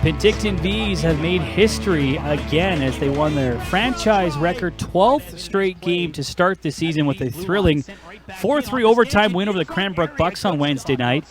Penticton Vees have made history again as they won their franchise record 12th straight game to start the season with a thrilling 4-3 overtime win over the Cranbrook Bucks on Wednesday night.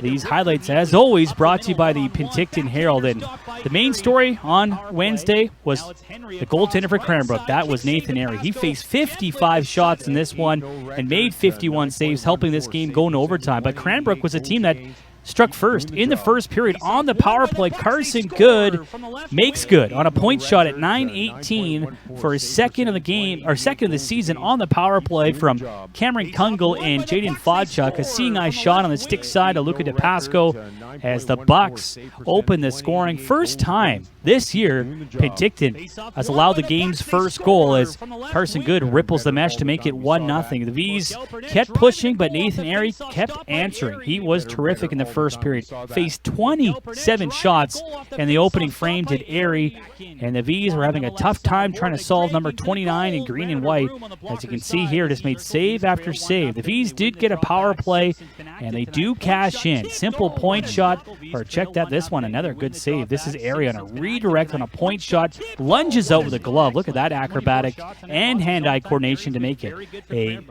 These highlights, as always, brought to you by the Penticton Herald. And the main story on Wednesday was the goaltender for Cranbrook. That was Nathan Airy. He faced 55 shots in this one and made 51 saves, helping this game go into overtime. But Cranbrook was a team that struck first in the first period on the power play. Carson Good makes good on a point shot at 9:18 for his second of the game, or second of the season on the power play from Cameron Kungle and Jaden Fodchuk. A seeing eye shot on the stick side of Luca DePasco as the Bucks open the scoring. First time this year Penticton has allowed the game's first goal as Carson Good ripples the mesh to make it 1-0. The Vees kept pushing, but Nathan Airy kept answering. He was terrific in the first period. Faced 27 shots in the opening frame, did Airy, and the Vees were having a tough time trying to solve number 29 in green and white. As you can see here, just made save after save. The Vees did get a power play, and they do cash in. Simple point shot, or check that, this one, another good save. This is Airy on a redirect on a point shot, lunges out with a glove. Look at that acrobatic and hand-eye coordination to make it a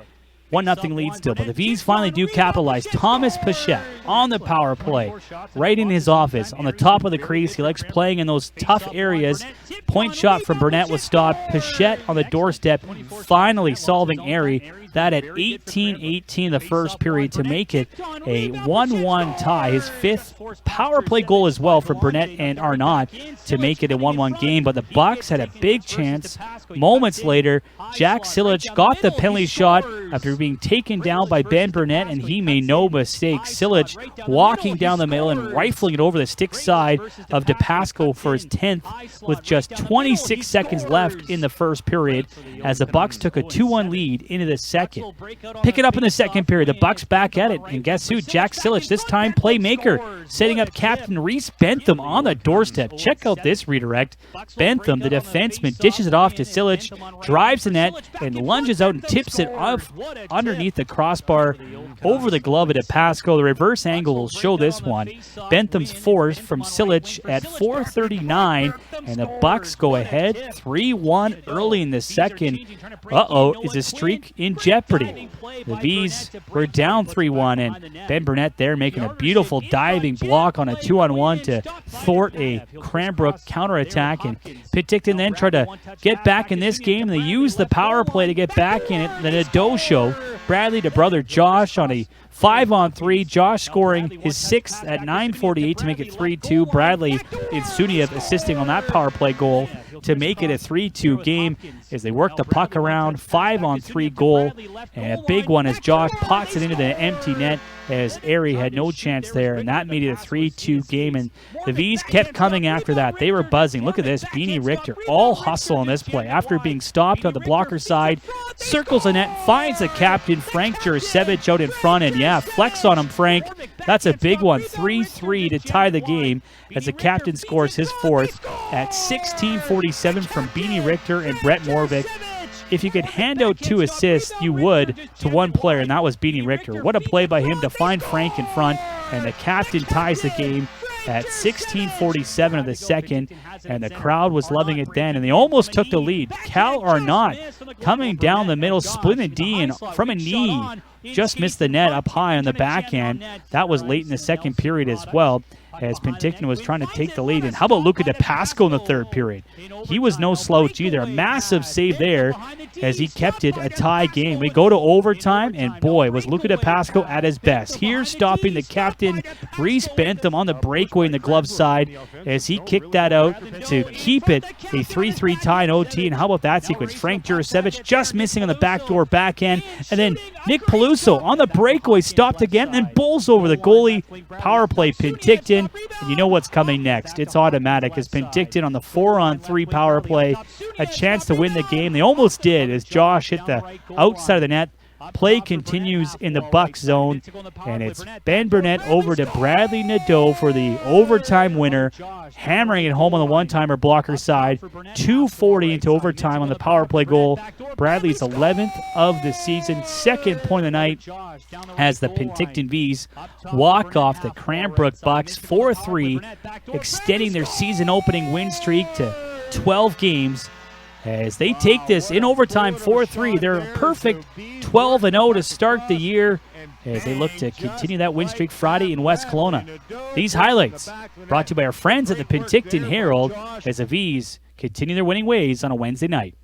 1-0 lead still, but the Vees finally do capitalize. Thomas Pichette on the power play, right in his office, on the top of the crease. He likes playing in those tough areas. Point shot from Burnett was stopped. Pichette on the doorstep, finally solving Airy. That at 18-18 the first period to make it a 1-1 tie. His fifth power play goal as well for Burnett and Arnott to make it a 1-1 game. But the Bucks had a big chance. Moments later, Jack Silich got the penalty shot after being taken down by Ben Burnett, and he made no mistake. Silich walking down the middle and rifling it over the stick side of DePasco for his 10th with just 26 seconds left in the first period as the Bucks took a 2-1 lead into the second. Pick it up in the second period. The Bucks back at it, and guess who? Jack Silich, this time playmaker, setting up Captain Reese Bentham on the doorstep. Check out this redirect. Bentham, the defenseman, dishes it off to Silich, drives the net, and lunges out and tips it off underneath the crossbar over the glove of DePasco. The reverse angle will show this one. Bentham's force from Silich at 4:39, and the Bucks go ahead 3-1 early in the second. Is his streak in jeopardy? The Vees were down 3-1, and Ben Burnett there making a beautiful diving block on a 2-on-1 to thwart a Cranbrook counterattack. And Penticton then tried to get back in this game. They used the power play to get back in it. Then a Doe show. Bradley to brother Josh on a 5-on-3. Josh scoring his 6th at 9:48 to make it 3-2. Bradley and Suniev assisting on that power play goal to make it a 3-2 game as they work the puck around. 5-on-3 goal, and a big one as Josh pots it into the empty net as Airy had no chance there, and that made it a 3-2 game. And the Vees kept coming after that. They were buzzing. Look at this. Beanie Richter, all hustle on this play. After being stopped on the blocker side, circles the net, finds the captain, Frank Jurasevich, out in front, and yeah, flex on him, Frank. That's a big one. 3-3 to tie the game as the captain scores his 4th at 16:47 from Beanie Richter and Brett Morvik. If you could hand out 2 assists, you would to one player, and that was Beanie Richter. What a play by him to find Frank in front, and the captain ties the game at 16:47 of the second, and the crowd was loving it then, and they almost took the lead. Cal Arnott coming down the middle, splitting a D and from a knee, just missed the net up high on the backhand. That was late in the second period as well, as Penticton was trying to take the lead. And how about Luca DePasco in the third period? He was no slouch either. A massive save there as he kept it a tie game. We go to overtime, and boy, was Luca DePasco at his best. Here stopping the captain, Reese Bentham, on the breakaway in the glove side as he kicked that out to keep it a 3-3 tie in OT. And how about that sequence? Frank Jurasevich just missing on the backdoor backhand, and then Nick Peluso on the breakaway stopped again, and then bowls over the goalie. Power play Penticton. And you know what's coming next. It's automatic as Penticton on the 4-on-3 power play. A chance to win the game. They almost did as Josh hit the outside of the net Play continues in the Bucks zone, and it's Ben Burnett over to Bradley Nadeau for the overtime winner, hammering it home on the one-timer blocker side. 2:40 into overtime on the power play goal. Bradley's 11th of the season, second point of the night, as the Penticton Vees walk off the Cranbrook Bucks 4-3, extending their season-opening win streak to 12 games. As they take this in overtime 4-3, they're a perfect 12-0 to start the year as they look to continue that win streak Friday in West Kelowna. These highlights brought to you by our friends at the Penticton Herald as the Vees continue their winning ways on a Wednesday night.